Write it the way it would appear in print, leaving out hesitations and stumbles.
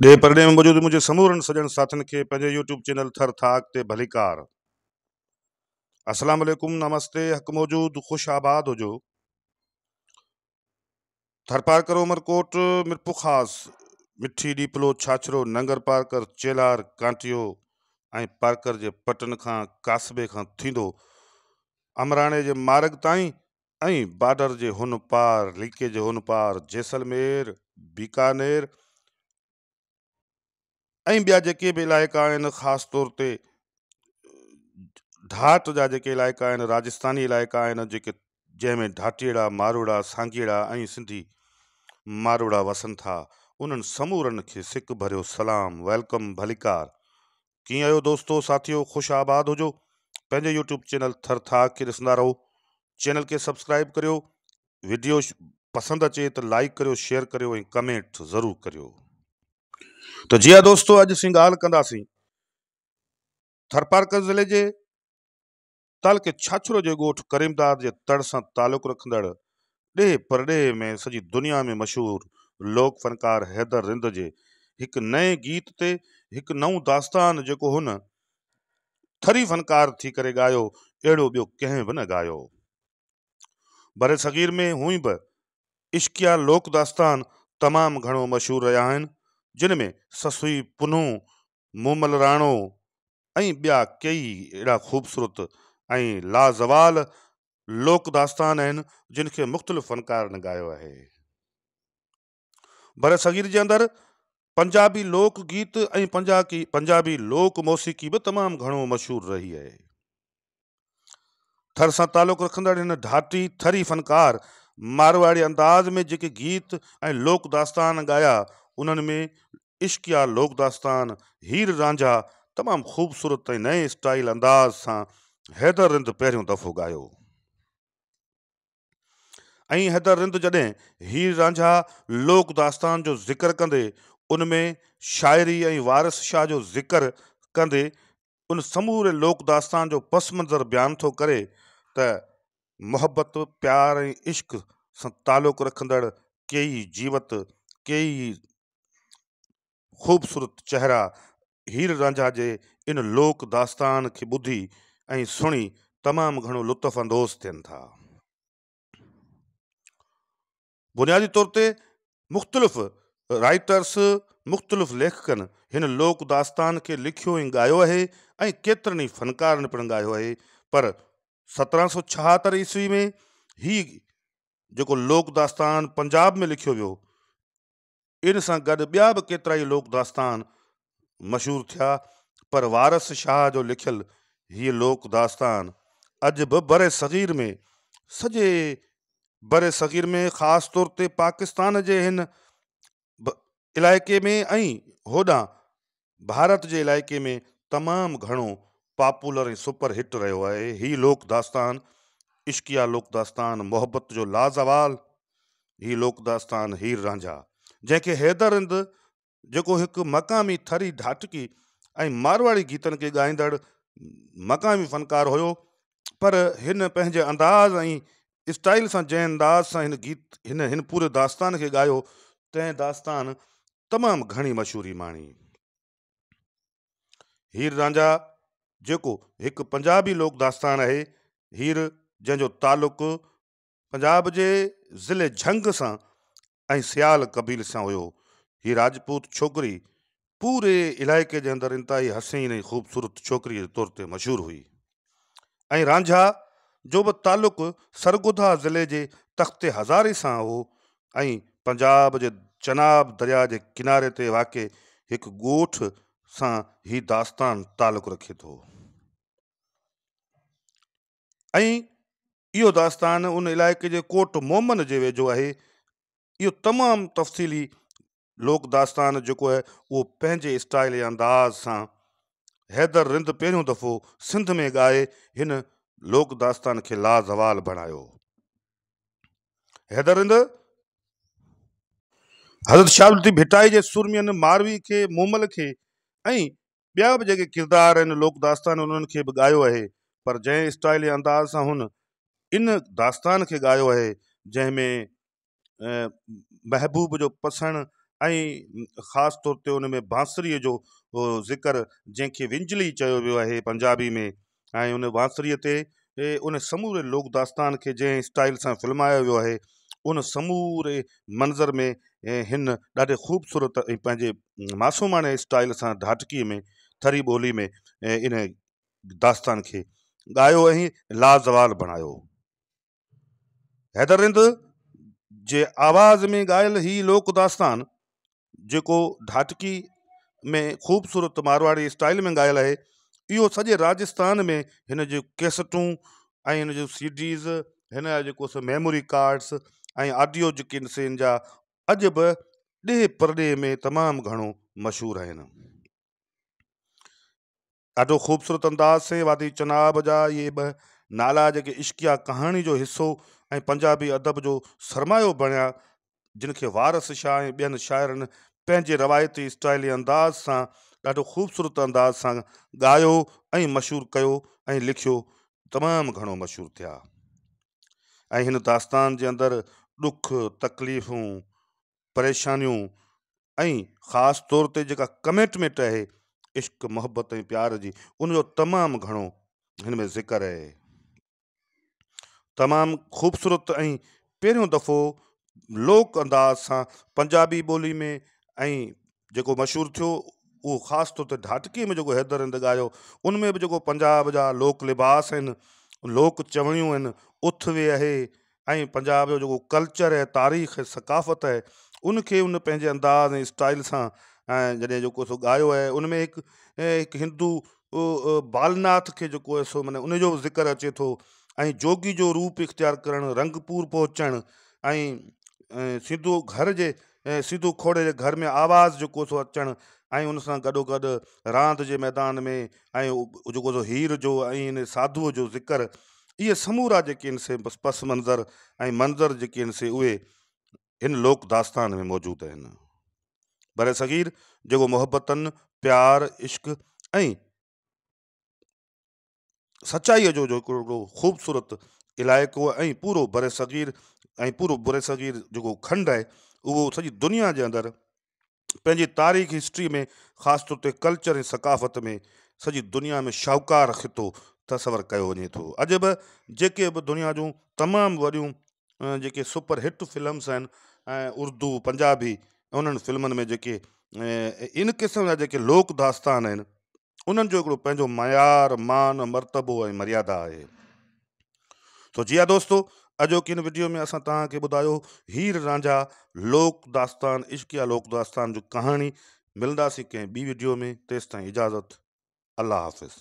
ॾे परॾे में मौजूद मुंहिंजे समूरनि सॼण साथियुनि खे पंहिंजे यूट्यूब चैनल थर थाक ते भलीकार। अस्सलाम वालेकुम, नमस्ते, हक़ मौजूद, ख़ुश आबाद हुजो। थरपारकर उमरकोट, मिरपु ख़ास, मिठी डीपलो, छाछरो, नंगर पारकर, चेलार, कांटियो ऐं पारकर जे पटन खां कासबे खां थींदो अमराणे जे मार्ग ताईं ऐं बॉर्डर जे हुन पार, लीके जे हुन पार, जैसलमेर, बीकानेर ऐं ॿिया जेके बि इलाइक़ा आहिनि, ख़ासि तौर ते ढाट जा जेके इलाइक़ा आहिनि, राजस्थानी इलाइक़ा आहिनि, जेके जंहिंमें ढाटीड़ा, मारोड़ा, सांगीड़ा ऐं सिंधी मारोड़ा वसनि था, उन्हनि समूरनि खे सिक भरियो सलाम, वेलकम, भलीकार। कीअं आहियो दोस्तो, साथियो, ख़ुश आबाद हुजो। पंहिंजे यूट्यूब चैनल थर थाक खे ॾिसंदा रहो। चैनल खे सब्सक्राइब करियो, वीडियो पसंदि अचे त लाइक करियो, शेयर करियो ऐं कमेंट ज़रूरु करियो। तो जी हाँ दोस्तों, अॼु असीं ॻाल्हि कंदासीं थरपारकर ज़िले जे तालुके छाछरो जे ॻोठ करीमदाद जे तड़ सां तालुक़ु रखंदड़ ॾे परॾे में सॼी दुनिया में मशहूरु लोक फनकार हैदर रिंद जे हिकु नए गीत ते हिकु नओं दास्तान जेको हुन थरी फनकार थी करे ॻायो, अहिड़ो ॿियो कंहिं बि न ॻायो। बरे सग़ीर में हुई बि इश्किया लोक दास्तान तमामु घणो मशहूरु रहिया आहिनि, जिन में ससुई पुनू, मूमल राणो ऐं ॿिया कई अहिड़ा ख़ूबसूरत ऐं लाज़वाल लोक दास्तान आहिनि, जिन खे मुख़्तलिफ़ फ़नकारनि ॻायो आहे। बर सग़ीर जे अंदरि पंजाबी लोक गीत ऐं पंजाबी लोक मौसीक़ी बि तमामु घणो मशहूरु रही आहे। थर सां तालुक़ु रखंदड़ हिन ढाटी थरी फ़नकार मारवाड़ी अंदाज़ में जेके गीत ऐं लोक दास्तान ॻाया, उन्हनि में इश्किया लोक दास्तान हीर रांझा तमामु ख़ूबसूरत ऐं नए स्टाइल अंदाज़ सां हैदर रिंद पहिरियों दफ़ो ॻायो। ऐं हैदर रिंद जॾहिं हीर रांझा लोक दास्तान जो ज़िक्र कंदे उनमें शाइरी ऐं वारिस शाह जो ज़िक्र कंदे उन समूरे लोक दास्तान जो पस मंज़र बयान थो करे त मोहब्बत, प्यार ऐं इश्क सां तालुक़ु रखंदड़ कई जीवत, कई ख़ूबसूरत चेहरा हीर रांझा जे इन लोक दास्तान खे ॿुधी ऐं सुणी तमामु घणो लुत्फ़ अंदोज़ थियनि था। बुनियादी तौर ते मुख़्तलिफ़ राइटर्स, मुख़्तलिफ़ लेखकनि हिन लोक दास्तान खे लिखियो ऐं ॻायो आहे ऐं केतिरनि ई फ़नकारनि पिणु ॻायो आहे। पर 1776 ईस्वी में ही जेको लोक दास्तान पंजाब में लिखियो वियो, इन सां गॾु ॿिया बि केतिरा ई लोक दास्तान मशहूरु थिया, पर वारिस शाह जो लिखियल हीअ लोक दास्तान अॼु बि बरे सग़ीर में, सॼे बरे सग़ीर में, ख़ासि तौर ते पाकिस्तान जे हिन इलाइक़े में ऐं होॾां भारत जे इलाइक़े में तमामु घणो पॉपुलर ऐं सुपर हिट रहियो आहे। ही लोक दास्तान इश्किया लोक दास्तान मोहब्बत जो लाज़वाल, ही लोक दास्तान हीर रांझा, जंहिंखे हैदर रिंद जेको हिकु मक़ामी थरी ढाटकी ऐं मारवाड़ी गीतनि खे ॻाईंदड़ मक़ामी फ़नकार हुयो, पर हिन पंहिंजे अंदाज़ ऐं स्टाइल सां जंहिं अंदाज़ सां हिन पूरे दास्तान खे ॻायो, तंहिं दास्तान तमामु घणी मशहूरी माणी। हीर रांझा जेको हिकु पंजाबी लोक दास्तान आहे, हीर जंहिंजो तालुक़ु पंजाब जे ज़िले झंग सां ऐं सियाल कबील सां हुयो। ही राजपूत छोकिरी पूरे इलाइक़े जे अंदरि इंतिहाई हसीन ऐं ख़ूबसूरत छोकिरीअ जे तौर ते मशहूरु हुई। ऐं रांझा जो बि तालुक़ु सरगोधा ज़िले जे तख़्ते हज़ारी सां हो ऐं पंजाब जे चनाब दरिया जे किनारे ते वाक़े हिकु ॻोठ सां ही दास्तान तालुक़ु रखे थो। ऐं इहो दास्तान उन इलाइक़े जे कोट मोमन जे वेझो आहे। इहो तमामु तफ़सीली लोक दास्तान जेको आहे उहो पंहिंजे स्टाइल ऐं अंदाज़ सां हैदर रिंद पहिरियों दफ़ो सिंध में ॻाए हिन लोक दास्तान खे लाज़वाल बणायो। हैदर रिंद हज़रत शाह भिटाई जे सुरमियन, मारवी खे, मूमल खे ऐं ॿिया बि जेके किरदार आहिनि लोक दास्तान, उन्हनि खे बि ॻायो आहे। पर जंहिं स्टाइल ऐं अंदाज़ सां हुन इन दास्तान खे ॻायो आहे, जंहिंमें महबूब जो पसण ऐं ख़ासि तौर ते उन में बांसुरीअ जो ज़िक्र जंहिंखे विंजली चयो वियो आहे पंजाबी में, ऐं उन बांसुरीअ ते उन समूरे लोक दास्तान खे जंहिं स्टाइल सां फिल्मायो वियो आहे, उन समूरे मंज़र में हिन ॾाढे ख़ूबसूरत ऐं पंहिंजे मासूमाणे स्टाइल सां ढाटकीअ में थरी ॿोली में इन दास्तान खे ॻायो ऐं लाज़वाल बणायो। हैदर रिंद जे आवाज़ में ॻायल ही लोक दास्तान जेको ढाटकी में ख़ूबसूरत मारवाड़ी स्टाइल में ॻायल आहे, इहो सॼे राजस्थान में हिन जूं कैसेटूं ऐं हिन जूं सीडीज़, हिन जा जेको सो मेमोरी कार्ड्स ऐं ऑडियो जेके आहिनि से हिन जा अॼु बि ॾे परॾे में तमामु घणो मशहूरु आहिनि। ॾाढो ख़ूबसूरत अंदाज़ से वादी चनाब जा इहे ॿ नाला जेके इश्किया कहाणी जो हिसो ऐं पंजाबी अदब जो सरमायो बणिया, जिन खे वारस शाह ऐं ॿियनि शाइरनि पंहिंजे रवायती स्टाइली अंदाज़ सां ॾाढो ख़ूबसूरत अंदाज़ सां ॻायो ऐं मशहूरु कयो ऐं लिखियो, तमामु घणो मशहूरु थिया। ऐं हिन दास्तान जे अंदरि ॾुख तकलीफ़ूं परेशानियूं ऐं ख़ासि तौर ते जेका कमिटमेंट आहे इश्क मोहब्बत ऐं प्यार जी, उनजो तमामु घणो हिन में ज़िक्र आहे। तमामु ख़ूबसूरत ऐं पहिरियों दफ़ो लोक अंदाज़ सां पंजाबी ॿोली में ऐं जेको मशहूरु थियो उहो ख़ासि तौर ते ढाटकीअ में जेको हैदर रिंद ॻायो, उन में बि जेको पंजाब जा लोक लिबास आहिनि, लोक चवणियूं आहिनि, उथ वे आहे ऐं पंजाब जो जेको कल्चर आहे, तारीख़ सकाफ़त आहे, उनखे उन पंहिंजे अंदाज़ ऐं स्टाइल सां ऐं जॾहिं जेको सो ॻायो आहे, उन में हिकु हिंदू बालनाथ खे जेको आहे सो माना उनजो ज़िक्र अचे थो, ऐं जोगी जो रूप इख़्तियार करणु, रंगपुर पहुचणु ऐं सिधो घर जे सिधो खोड़े जे घर में आवाज़ जेको सो अचणु, ऐं उन सां गॾोगॾु रांदि जे मैदान में ऐं जेको सो हीर जो ऐं इन साधुअ जो ज़िक्र, इहे समूरा जेके आहिनि से पस मंज़र ऐं मंज़र जेके आहिनि से उहे हिन लोक दास्तान में मौजूदु आहिनि। बर सग़ीर जेको मोहब्बतनि, प्यार, इश्क ऐं सचाईअ जो जेको ख़ूबसूरत इलाइक़ो ऐं पूरो बर सग़ीर ऐं पूरो बर सग़ीर जेको खंड आहे, उहो सॼी दुनिया जे अंदरि पंहिंजी तारीख़ हिस्ट्री में ख़ासि तौर ते कल्चर ऐं सकाफ़त में सॼी दुनिया में शाहूकार ख़ितो तसवर कयो वञे थो। अॼु बि जेके बि दुनिया जूं तमामु वॾियूं जेके सुपर हिट फिल्म्स आहिनि ऐं उर्दू पंजाबी, उन्हनि फिल्मनि में जेके इन क़िस्म जा जेके लोक दास्तान आहिनि, उन्हनि जो हिकिड़ो पंहिंजो मयार, मान, मर्तबो ऐं मर्यादा आहे। तो जी हा दोस्तो, अॼोकी इन वीडियो में असां तव्हांखे ॿुधायो हीर रांझा लोक दास्तान, इश्किया लोक दास्तान जो कहाणी। मिलंदासीं कंहिं ॿी वीडियो में, तेसिताईं इजाज़त, अल्लाह हाफ़िज़।